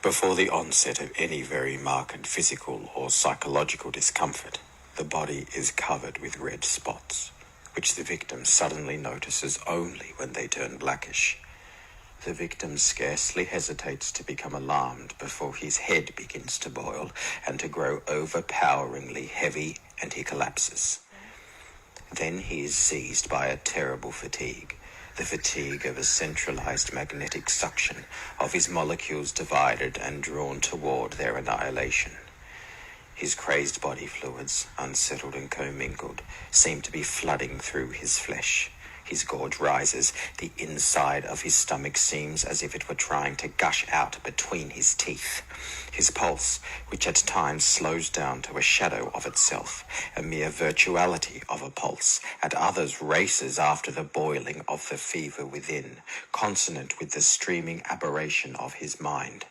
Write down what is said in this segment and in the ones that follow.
Before the onset of any very marked physical or psychological discomfort, the body is covered with red spots, which the victim suddenly notices only when they turn blackish. The victim scarcely hesitates to become alarmed before his head begins to boil and to grow overpoweringly heavy, and he collapses. Then he is seized by a terrible fatigue, the fatigue of a centralized magnetic suction of his molecules divided and drawn toward their annihilation. His crazed body fluids, unsettled and commingled, seem to be flooding through his flesh. His gorge rises. The inside of his stomach seems as if it were trying to gush out between his teeth. His pulse, which at times slows down to a shadow of itself, a mere virtuality of a pulse, at others races after the boiling of the fever within, consonant with the streaming aberration of his mind,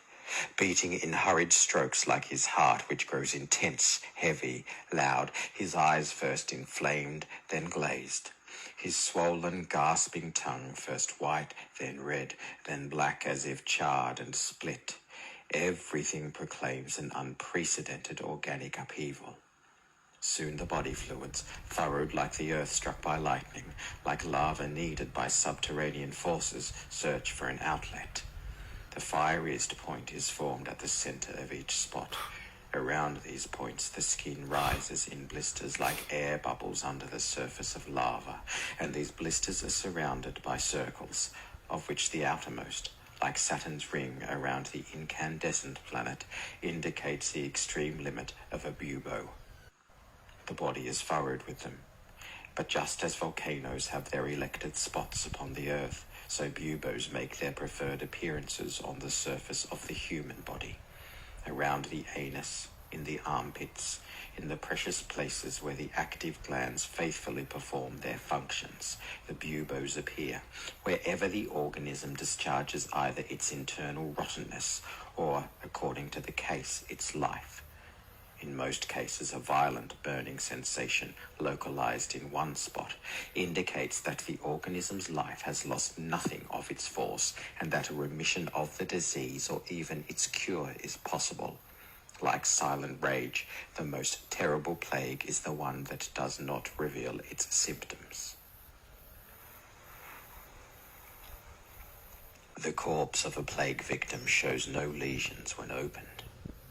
beating in hurried strokes like his heart, which grows intense, heavy, loud, his eyes first inflamed, then glazed. His swollen, gasping tongue, first white, then red, then black as if charred and split. Everything proclaims an unprecedented organic upheaval. Soon the body fluids, furrowed like the earth struck by lightning, like lava kneaded by subterranean forces, search for an outlet. The fieriest point is formed at the center of each spot. Around these points the skin rises in blisters like air bubbles under the surface of lava, and these blisters are surrounded by circles, of which the outermost, like Saturn's ring around the Incandescent Planet, indicates the extreme limit of a bubo. The body is furrowed with them, but just as volcanoes have their elected spots upon the earth, so buboes make their preferred appearances on the surface of the human body. Around the anus, in the armpits, in the precious places where the active glands faithfully perform their functions, the buboes appear, wherever the organism discharges either its internal rottenness or, according to the case, its life. In most cases, a violent burning sensation localized in one spot indicates that the organism's life has lost nothing of its force and that a remission of the disease or even its cure is possible. Like silent rage, the most terrible plague is the one that does not reveal its symptoms. The corpse of a plague victim shows no lesions when opened.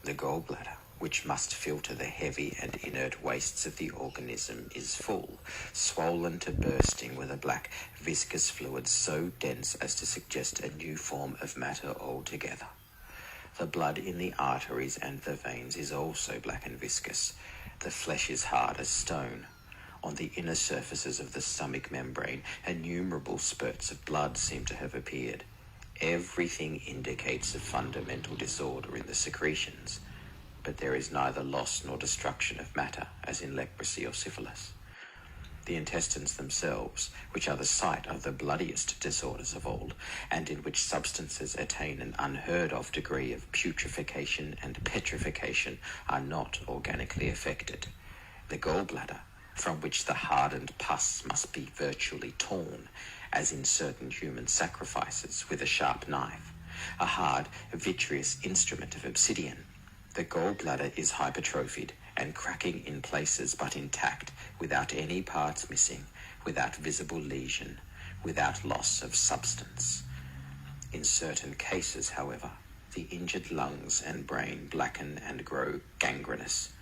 The gallbladder, which must filter the heavy and inert wastes of the organism, is full, swollen to bursting with a black, viscous fluid so dense as to suggest a new form of matter altogether. The blood in the arteries and the veins is also black and viscous. The flesh is hard as stone. On the inner surfaces of the stomach membrane, innumerable spurts of blood seem to have appeared. Everything indicates a fundamental disorder in the secretions, but there is neither loss nor destruction of matter, as in leprosy or syphilis. The intestines themselves, which are the site of the bloodiest disorders of all, and in which substances attain an unheard-of degree of putrefaction and petrification, are not organically affected. The gallbladder, from which the hardened pus must be virtually torn, as in certain human sacrifices, with a sharp knife, a hard, vitreous instrument of obsidian. The gallbladder is hypertrophied and cracking in places but intact, without any parts missing, without visible lesion, without loss of substance. In certain cases, however, the injured lungs and brain blacken and grow gangrenous.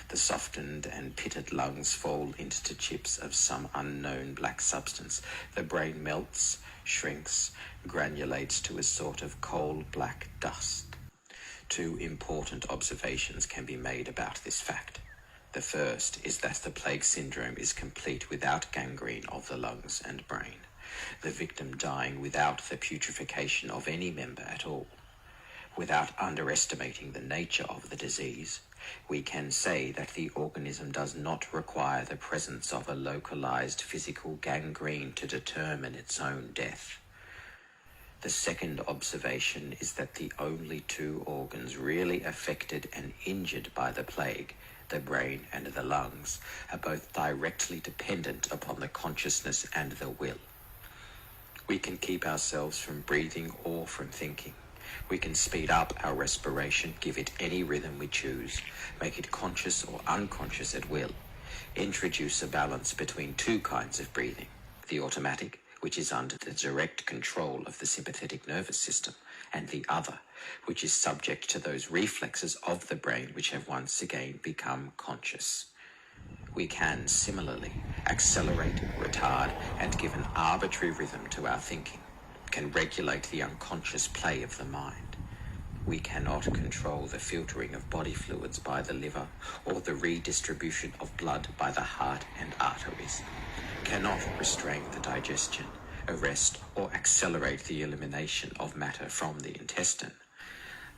The softened and pitted lungs fall into chips of some unknown black substance. The brain melts, shrinks, granulates to a sort of coal-black dust. Two important observations can be made about this fact. The first is that the plague syndrome is complete without gangrene of the lungs and brain, the victim dying without the putrefaction of any member at all. Without underestimating the nature of the disease, we can say that the organism does not require the presence of a localized physical gangrene to determine its own death. The second observation is that the only two organs really affected and injured by the plague, the brain and the lungs, are both directly dependent upon the consciousness and the will. We can keep ourselves from breathing or from thinking, We can speed up our respiration, give it any rhythm we choose, make it conscious or unconscious at will, introduce a balance between two kinds of breathing, the automatic, which is under the direct control of the sympathetic nervous system, and the other, which is subject to those reflexes of the brain which have once again become conscious. We can, similarly, accelerate, retard, and give an arbitrary rhythm to our thinking, can regulate the unconscious play of the mind. We cannot control the filtering of body fluids by the liver or the redistribution of blood by the heart and arteries, cannot restrain the digestion, arrest or accelerate the elimination of matter from the intestine.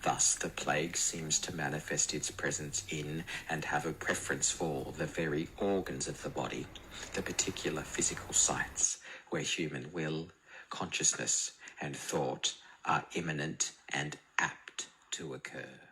Thus, the plague seems to manifest its presence in and have a preference for the very organs of the body, the particular physical sites where human will, consciousness, and thought are imminent and apt to occur.